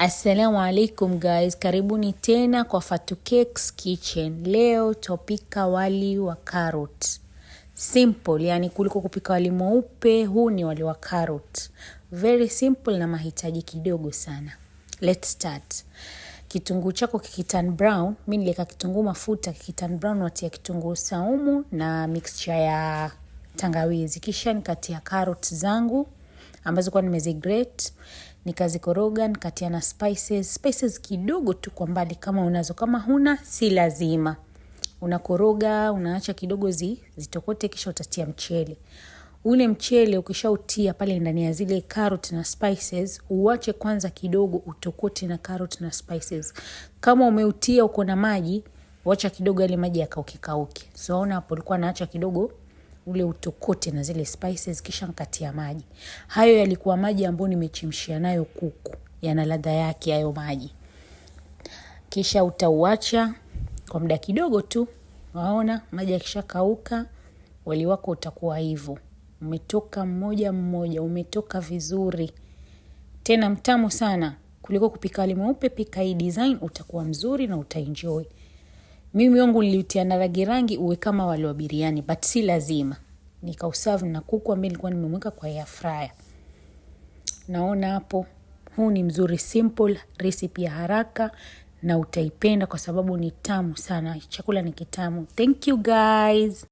Assalamu alaikum guys, karibuni tena kwa Fatu Cakes Kitchen. Leo topika wali wa carrot. Simple, yani kuliko kupika wali mweupe, huu ni wali wa carrot. Very simple na mahitaji kidogo sana. Let's start. Kitunguu chako kikiturn brown, mimi niliweka kitunguu mafuta, kikiturn brown watia kitunguu saumu na mixture ya tangawizi. Kisha nikatia carrot zangu ambazo kwa nimezigrate, nikazikoroga, nikatia na spices kidogo tu kwa mbali kama unazo, kama huna si lazima. Unakoroga, unaacha kidogo zitokote, kisha utatia mchele. Ule mchele ukishautia pale ndani ya zile carrot na spices, uache kwanza kidogo utokote na carrot na spices. Kama umeutia uko na maji, wacha kidogo yale maji yakauke. So ona hapo nilikuwa naacha kidogo ule utokote na zile spices, kisha nikatia maji. Hayo yalikuwa maji ambayo nimechemshia nayo kuku. Yana ladha yake hayo maji. Kisha utauacha kwa muda kidogo tu. Waona maji yakishakauka, wali wako utakuwa hivyo. Umetoka mmoja, umetoka vizuri. Tena mtamu sana. Kuliko kupika wali mweupe, pika hii design utakuwa mzuri na utaenjoy. Mimi wangu niliutia na rangi uwe kama wali wa biriani, but si lazima. Nikauserve na kuku ambaye nilikuwa nimemweka kwa air fryer. Naona hapo, huu ni mzuri, simple, recipe ya haraka na utaipenda kwa sababu ni tamu sana. Chakula ni kitamu. Thank you guys.